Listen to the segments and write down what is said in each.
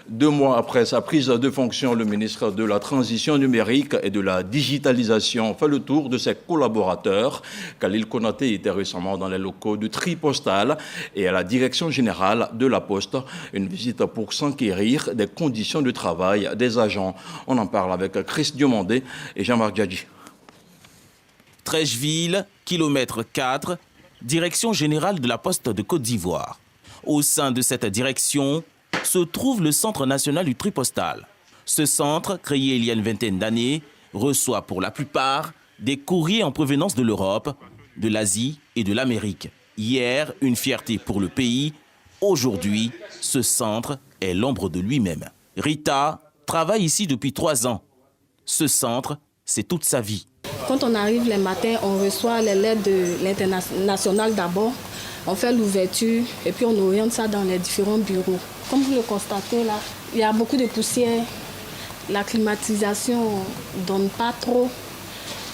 2 mois après sa prise de fonction, le ministre de la Transition numérique et de la Digitalisation fait le tour de ses collaborateurs. Khalil Konaté était récemment dans les locaux du Tri Postal et à la Direction générale de la Poste. Une visite pour s'enquérir des conditions de travail des agents. On en parle avec Chris Diomandé et Jean-Marc Djadji. Trècheville, kilomètre 4, Direction générale de la Poste de Côte d'Ivoire. Au sein de cette direction se trouve le Centre national du tri postal. Ce centre, créé il y a une vingtaine d'années, reçoit pour la plupart des courriers en provenance de l'Europe, de l'Asie et de l'Amérique. Hier, une fierté pour le pays. Aujourd'hui, ce centre est l'ombre de lui-même. Rita travaille ici depuis 3 ans. Ce centre, c'est toute sa vie. Quand on arrive les matins, on reçoit les lettres de l'international d'abord. On fait l'ouverture et puis on oriente ça dans les différents bureaux. Comme vous le constatez là, il y a beaucoup de poussière. La climatisation ne donne pas trop.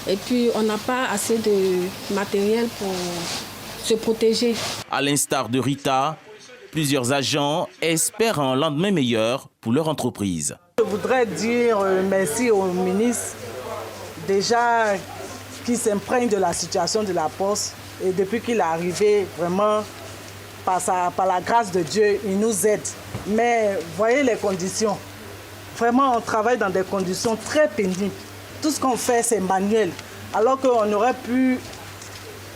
Et puis on n'a pas assez de matériel pour se protéger. À l'instar de Rita, plusieurs agents espèrent un lendemain meilleur pour leur entreprise. Je voudrais dire merci au ministre, déjà qui s'imprègne de la situation de la Poste. Et depuis qu'il est arrivé, vraiment, par la grâce de Dieu, il nous aide. Mais voyez les conditions. Vraiment, on travaille dans des conditions très pénibles. Tout ce qu'on fait, c'est manuel. Alors qu'on aurait pu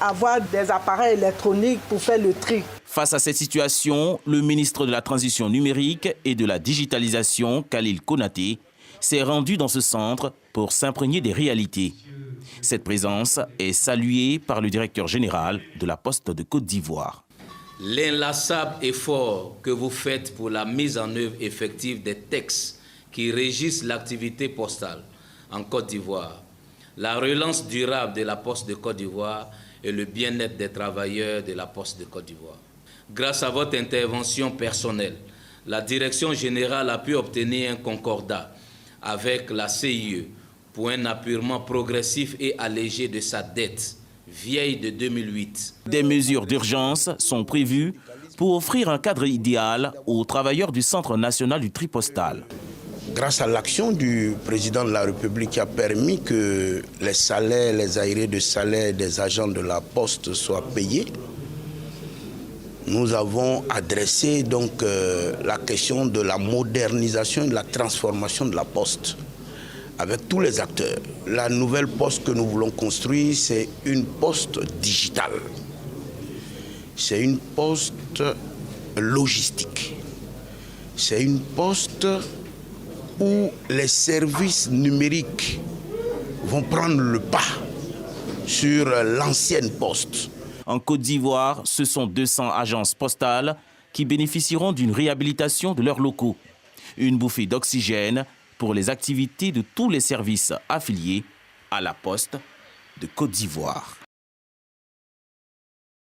avoir des appareils électroniques pour faire le tri. Face à cette situation, le ministre de la Transition numérique et de la Digitalisation, Khalil Konaté, s'est rendu dans ce centre pour s'imprégner des réalités. Cette présence est saluée par le directeur général de la Poste de Côte d'Ivoire. L'inlassable effort que vous faites pour la mise en œuvre effective des textes qui régissent l'activité postale en Côte d'Ivoire, la relance durable de la Poste de Côte d'Ivoire et le bien-être des travailleurs de la Poste de Côte d'Ivoire. Grâce à votre intervention personnelle, la Direction générale a pu obtenir un concordat avec la CIE pour un apurement progressif et allégé de sa dette, vieille de 2008. Des mesures d'urgence sont prévues pour offrir un cadre idéal aux travailleurs du Centre national du tri postal. Grâce à l'action du président de la République qui a permis que les salaires, les arriérés de salaire des agents de la Poste soient payés, nous avons adressé donc la question de la modernisation et de la transformation de la Poste avec tous les acteurs. La nouvelle Poste que nous voulons construire, c'est une Poste digitale. C'est une Poste logistique. C'est une Poste où les services numériques vont prendre le pas sur l'ancienne Poste. En Côte d'Ivoire, ce sont 200 agences postales qui bénéficieront d'une réhabilitation de leurs locaux. Une bouffée d'oxygène pour les activités de tous les services affiliés à la Poste de Côte d'Ivoire.